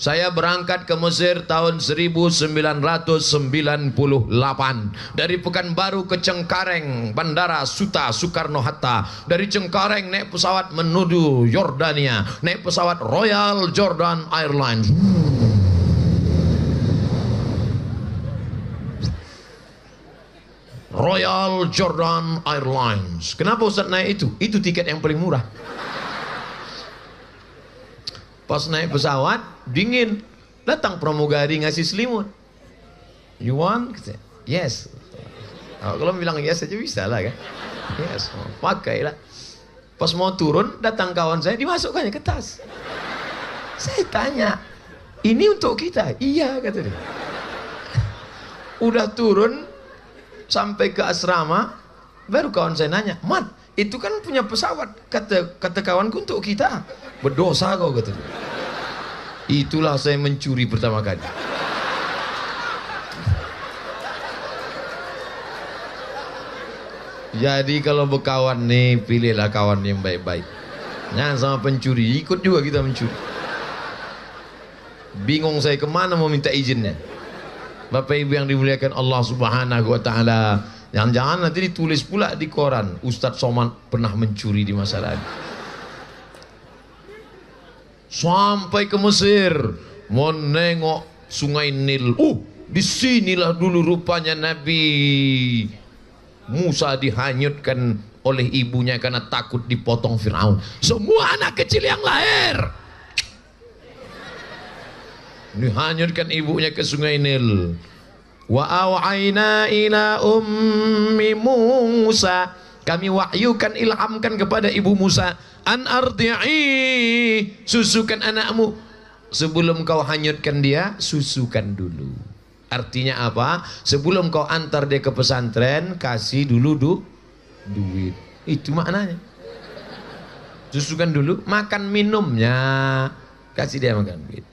Saya berangkat ke Mesir tahun 1998 dari Pekanbaru ke Cengkareng, Bandara Suta Soekarno-Hatta. Dari Cengkareng naik pesawat menuju Yordania, naik pesawat Royal Jordan Airlines. Royal Jordan Airlines. Kenapa Ustaz naik itu? Itu tiket yang paling murah. Pas naik pesawat, dingin. Datang pramugari ngasih selimut. You want? Yes. Kalau bilang yes aja bisa lah kan. Yes, pakailah. Pas mau turun, datang kawan saya, dimasukkannya ke tas. Saya tanya, ini untuk kita? Iya, kata dia. Udah turun, sampai ke asrama, baru kawan saya nanya, "Man, itu kan punya pesawat." Kata kawanku, untuk kita. Berdosa kau, kata dia. Itulah saya mencuri pertama kali. Jadi kalau berkawan nih, pilihlah kawan yang baik-baik. Jangan sama pencuri, ikut juga kita mencuri. Bingung saya kemana mau minta izinnya. Bapak Ibu yang dimuliakan Allah Subhanahu wa taala, jangan-jangan nanti ditulis pula di koran, Ustadz Somad pernah mencuri di masa lalu. Sampai ke Mesir, mau nengok Sungai Nil. Disinilah dulu rupanya Nabi Musa dihanyutkan oleh ibunya karena takut dipotong Firaun. Semua anak kecil yang lahir dihanyutkan ibunya ke Sungai Nil. Wa aw'aina ila ummi Musa, kami wahyukan, ilhamkan kepada ibu Musa, an ardi'i, susukan anakmu. Sebelum kau hanyutkan dia, susukan dulu. Artinya apa? Sebelum kau antar dia ke pesantren, kasih dulu duit. Itu maknanya. Susukan dulu, makan minumnya, kasih dia makan duit.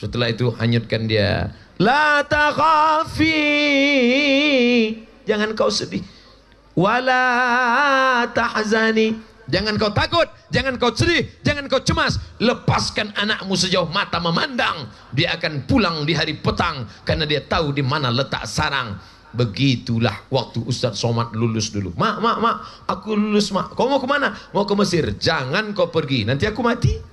Setelah itu hanyutkan dia. La takhafi, jangan kau sedih. Wala tahzani, jangan kau takut, jangan kau sedih, jangan kau cemas. Lepaskan anakmu sejauh mata memandang. Dia akan pulang di hari petang karena dia tahu di mana letak sarang. Begitulah waktu Ustadz Somad lulus dulu. Mak, aku lulus, mak. Kau mau kemana? Mau ke Mesir. Jangan kau pergi, nanti aku mati.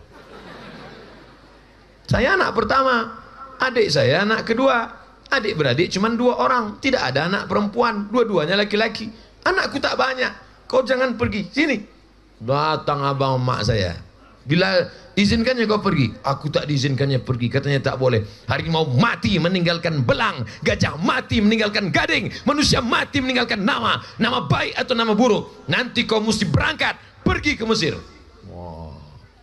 Saya anak pertama, adik saya anak kedua. Adik beradik cuma 2 orang, tidak ada anak perempuan, dua-duanya laki-laki. Anakku tak banyak, kau jangan pergi, sini. Datang abang emak saya, bila izinkannya kau pergi. Aku tak diizinkannya pergi, katanya tak boleh. Harimau mati meninggalkan belang, gajah mati meninggalkan gading, manusia mati meninggalkan nama baik atau nama buruk. Nanti kau mesti berangkat, pergi ke Mesir.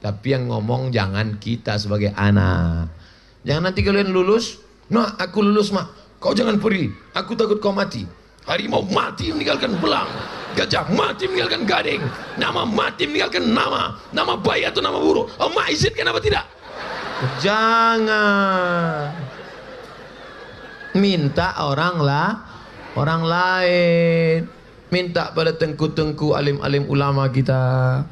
Tapi yang ngomong jangan kita sebagai anak. Jangan nanti kalian lulus, nah aku lulus mak, kau jangan pergi, aku takut kau mati. Harimau mati meninggalkan belang, gajah mati meninggalkan gading, nama mati meninggalkan nama baik atau nama buruk. Mak izinkan apa tidak? Jangan. Minta orang lain. Minta pada tengku-tengku alim-alim ulama kita.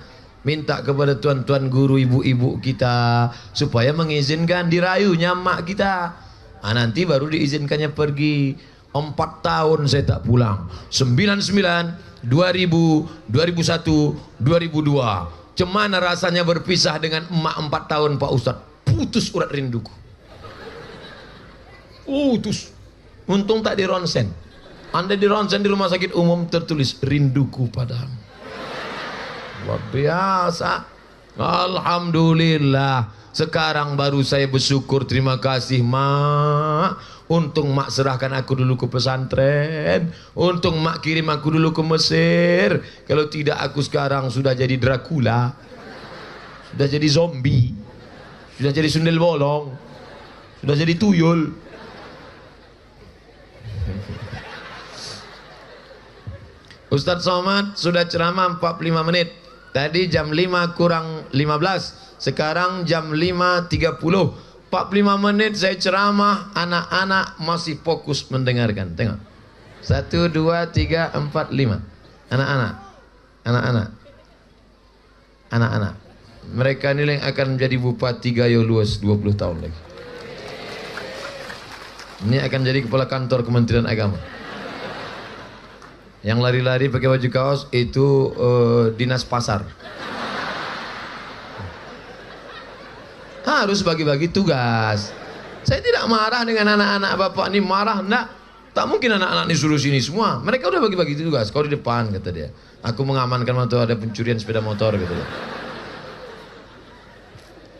Minta kepada tuan-tuan guru, ibu-ibu kita supaya mengizinkan, dirayunya mak kita. Nanti baru diizinkannya pergi. 4 tahun saya tak pulang. 99, 2000, 2001, 2002. Cemana rasanya berpisah dengan emak 4 tahun Pak Ustadz. Putus urat rinduku. Putus. Untung tak di ronsen. Anda di ronsen di rumah sakit umum tertulis rinduku padamu. Luar biasa. Alhamdulillah. Sekarang baru saya bersyukur, terima kasih mak. Untung mak serahkan aku dulu ke pesantren. Untung mak kirim aku dulu ke Mesir. Kalau tidak aku sekarang sudah jadi Dracula, sudah jadi zombie, sudah jadi sundel bolong, sudah jadi tuyul. Ustadz Somad sudah ceramah 45 menit. Tadi jam 5 kurang 15, sekarang jam 5.30. 45 menit saya ceramah, anak-anak masih fokus mendengarkan. Tengok. 1, 2, 3, 4, 5. Anak-anak. Mereka ini yang akan menjadi Bupati Gayo Luas 20 tahun lagi. Ini akan jadi kepala kantor Kementerian Agama. Yang lari-lari pakai baju kaos itu dinas pasar. Harus bagi-bagi tugas. Saya tidak marah dengan anak-anak bapak ini, marah enggak. Tak mungkin anak-anak ini suruh sini semua. Mereka udah bagi-bagi tugas. Kau di depan, kata dia. Aku mengamankan waktu ada pencurian sepeda motor, kata dia.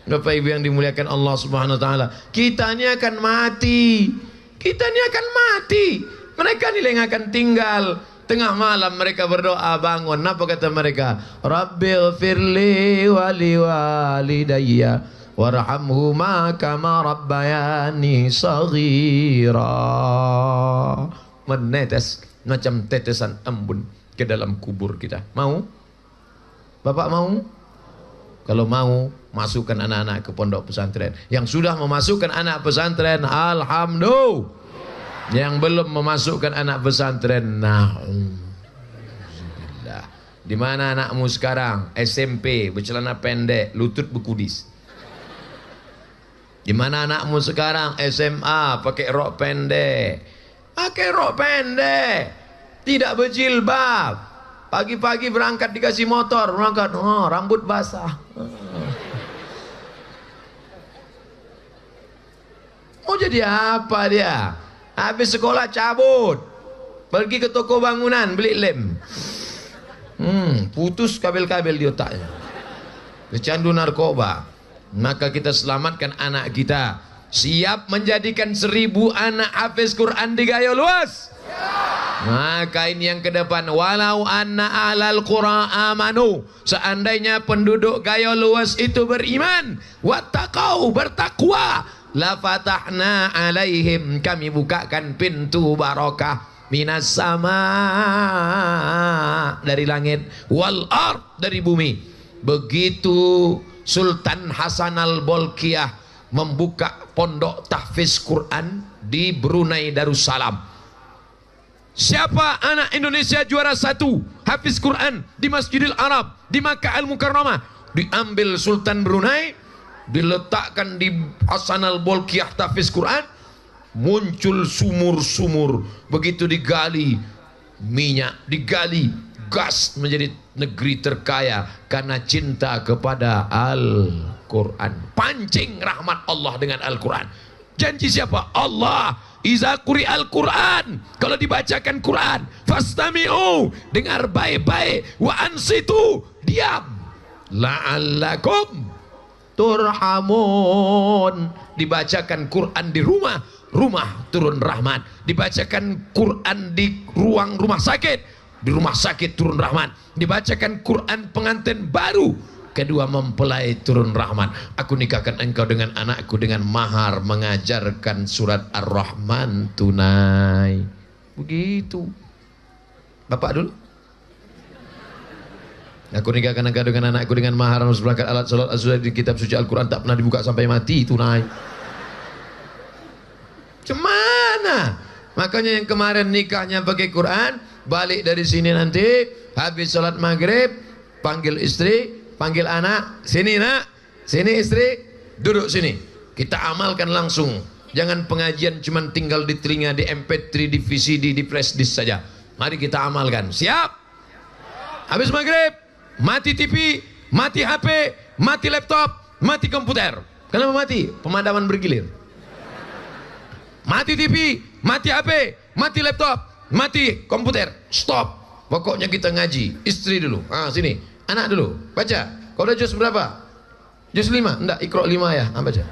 Bapak Ibu yang dimuliakan Allah Subhanahu wa taala, kita ini akan mati. Kita ini akan mati. Mereka ini yang akan tinggal. Tengah malam mereka berdoa bangun. Apa kata mereka? Rabbil firli wali walidayya warhamhuma kama rabbayani saghira. Menetes macam tetesan embun ke dalam kubur kita. Mau? Bapak mau? Kalau mau, masukkan anak-anak ke pondok pesantren. Yang sudah memasukkan anak pesantren, alhamdulillah. Yang belum memasukkan anak pesantren, na'udzubillah. Di mana anakmu sekarang? SMP, bercelana pendek, lutut berkudis. Di mana anakmu sekarang? SMA, pakai rok pendek. Pakai rok pendek, tidak berjilbab. Pagi-pagi berangkat dikasih motor, berangkat, rambut basah. Mau jadi apa dia? Habis sekolah cabut, pergi ke toko bangunan beli lem. Putus kabel-kabel di otaknya. Kecandu narkoba. Maka kita selamatkan anak kita. Siap menjadikan 1000 anak hafiz Quran di Gayo Luas? Maka ini yang ke depan. Walau anna ahlal qura amanu. Seandainya penduduk Gayo Luas itu beriman, wattaqau, bertakwa, la fatahna alaihim, kami bukakan pintu barakah minas sama, dari langit, wal ard, dari bumi. Begitu Sultan Hasan al-Bolkiah membuka pondok tahfiz Quran di Brunei Darussalam. Siapa anak Indonesia juara 1 hafiz Quran di Masjidil Arab di Makkah Al-Mukarramah? Diambil Sultan Brunei, diletakkan di Hasan al-Bolkiah tahfiz Quran, muncul sumur-sumur. Begitu digali minyak, digali gas, menjadi negeri terkaya karena cinta kepada Al-Quran. Pancing rahmat Allah dengan Al-Quran. Janji siapa? Allah. Iza quri Al-Quran, kalau dibacakan Quran, fastami'u, dengar baik-baik, wa ansitu, diam, la'allakum turhamun. Dibacakan Quran di rumah, rumah turun rahmat. Dibacakan Quran di ruang rumah sakit, di rumah sakit turun rahmat. Dibacakan Quran pengantin baru, kedua mempelai turun rahmat. Aku nikahkan engkau dengan anakku dengan mahar mengajarkan surat Ar-Rahman tunai. Begitu. Bapak dulu. Aku nikahkan engkau dengan anakku dengan mahar seperangkat alat salat as-sudah di kitab suci Al-Quran, tak pernah dibuka sampai mati, tunai. Cemana? Makanya yang kemarin nikahnya pakai Quran, balik dari sini nanti habis salat maghrib, panggil istri, panggil anak, sini nak, sini istri, duduk sini. Kita amalkan langsung. Jangan pengajian cuman tinggal di telinga, di MP3, di VCD, di flash disk saja. Mari kita amalkan. Siap? Habis maghrib, mati TV, mati HP, mati laptop, mati komputer. Kenapa mati? Pemadaman bergilir. Mati TV, mati HP, mati laptop, mati komputer. Stop. Pokoknya kita ngaji. Istri dulu. Sini. Anak dulu, baca. Kau udah juz berapa? Juz 5? Enggak, Iqra 5 ya. Baca.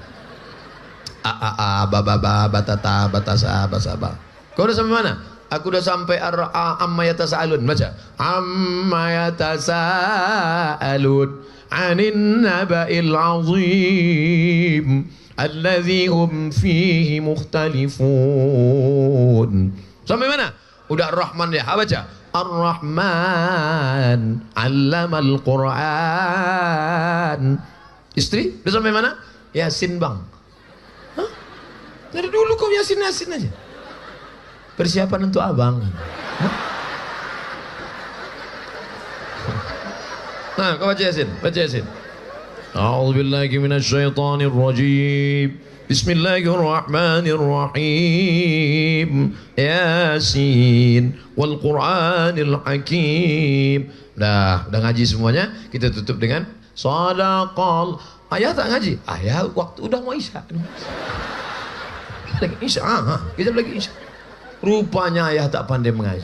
Batata, batasa, basaba. Kau udah sampai mana? Aku udah sampai amma yatasaalun. Baca. Amma yatasaalun anin naba'il azim alladzi hum fihi mukhtalifun. Sampai mana? Udah Rahman ya. Baca. Ar-Rahman allamal Quran. Istri, udah sampai mana? Yasin bang. Hah? Dari dulu kau Yasin aja. Persiapan untuk abang. Kau baca Yasin, baca Yasin. A'udzubillahi minasyaitonir rajim. Bismillahirrahmanirrahim. Yasin wal Qur'anil Hakim. Udah ngaji semuanya, kita tutup dengan Shadaqal. Ayah tak ngaji? Ayah waktu udah mau isya. Lagi isya, kita lagi isya. Rupanya ayah tak pandai mengaji.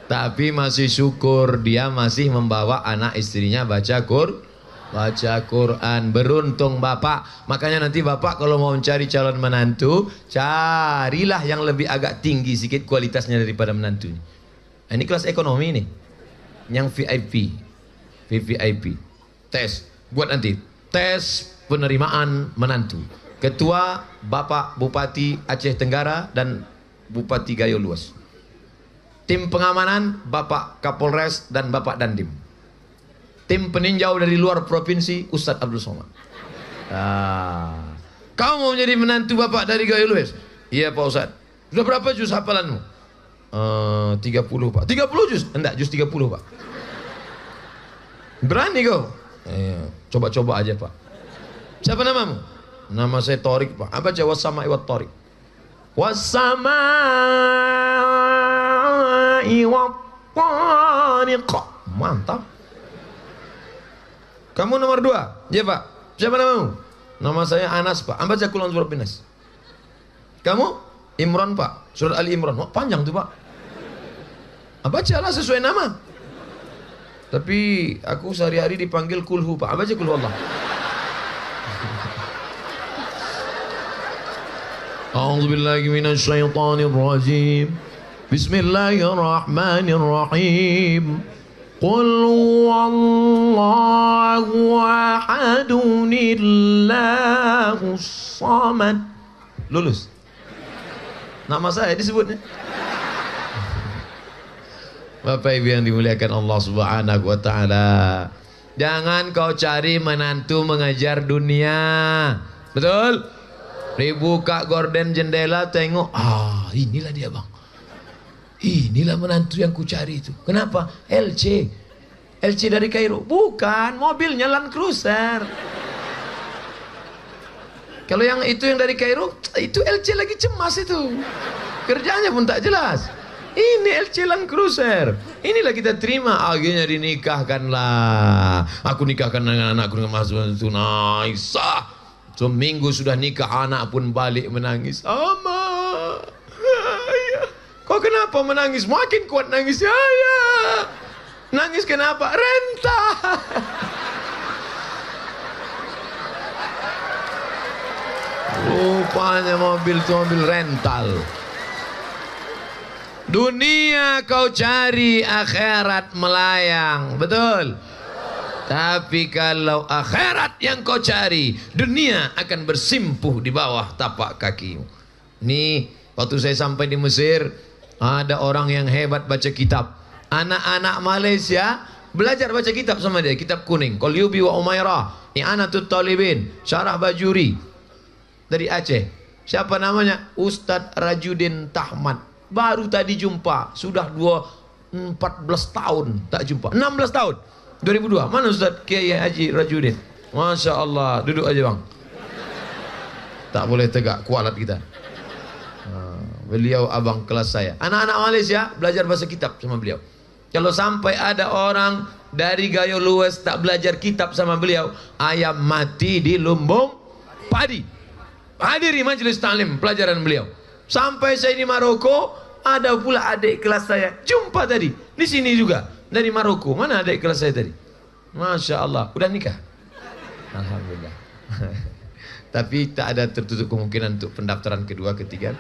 Tapi masih syukur dia masih membawa anak istrinya baca Quran. Beruntung bapak. Makanya nanti bapak kalau mau mencari calon menantu, carilah yang lebih agak tinggi sedikit kualitasnya daripada menantunya. Nah, ini kelas ekonomi nih. Yang VVIP. Tes. Buat nanti. Tes penerimaan menantu. Ketua Bapak Bupati Aceh Tenggara dan Bupati Gayo Luas. Tim pengamanan Bapak Kapolres dan Bapak Dandim. Tim peninjau dari luar provinsi Ustadz Abdul Somad. Kau mau menjadi menantu Bapak dari Gayo Luas? Iya Pak Ustadz. Sudah berapa juz hafalanmu? 30 Pak. 30 juz? Enggak, juz 30 Pak. Berani kau? Coba-coba aja Pak. Siapa namamu? Nama saya Torik Pak. Apa baca wasama'i wat Torik? Wasama'i wat Torik. Mantap. Kamu nomor 2? Ya Pak. Siapa namamu? Nama saya Anas Pak. Apa baca Qul a'udzu birabbin nas? Kamu? Imran Pak. Surat Ali Imran. Oh, panjang tuh Pak. Bacalah sesuai nama. Tapi aku sehari-hari dipanggil Kulhu Pak. Baca Kulhu Allah. A'udzubillahi minasyaitonir rajim. Bismillahirrahmanirrahim. Qul huwallahu ahadun illahus samad. Lulus. Nama saya disebutnya. Bapak Ibu yang dimuliakan Allah Subhanahu wa taala. Jangan kau cari menantu mengajar dunia. Betul? Dibuka gorden jendela tengok, inilah dia bang. Inilah menantu yang ku cari itu. Kenapa? LC dari Kairo. Bukan, mobilnya Land Cruiser. Kalau yang itu yang dari Kairo, itu LC lagi cemas itu. Kerjanya pun tak jelas. Ini LC Land Cruiser. Inilah kita terima. Akhirnya dinikahkanlah. Aku nikahkan dengan anakku dengan Mas Naisah. Seminggu sudah nikah, anak pun balik menangis. Ama, ayah, kok kenapa menangis? Makin kuat nangis. Ayah, nangis kenapa? Renta. Rupanya mobil itu mobil rental. Dunia kau cari, akhirat melayang. Betul? Tapi kalau akhirat yang kau cari, dunia akan bersimpuh di bawah tapak kakimu. Nih, waktu saya sampai di Mesir, ada orang yang hebat baca kitab. Anak-anak Malaysia belajar baca kitab sama dia. Kitab kuning, Qalyubi wa Umairah, I'anatul Talibin, Syarah Bajuri. Dari Aceh. Siapa namanya? Ustadz Rajudin Tahmad. Baru tadi jumpa. Sudah 14 tahun tak jumpa. 16 tahun. 2002. Mana Ustaz Kiai Haji Rajudin? Masya Allah. Duduk aja bang. Tak boleh tegak, kualat kita. Beliau abang kelas saya. Anak-anak Malaysia belajar bahasa kitab sama beliau. Kalau sampai ada orang dari Gayo Luas tak belajar kitab sama beliau, ayam mati di lumbung padi. Hadiri majelis ta'lim pelajaran beliau. Sampai saya di Maroko, ada pula adik kelas saya. Jumpa tadi. Di sini juga. Dari Maroko. Mana adik kelas saya tadi? Masya Allah. Udah nikah? Alhamdulillah. Tapi tak ada tertutup kemungkinan untuk pendaftaran kedua, ketiga.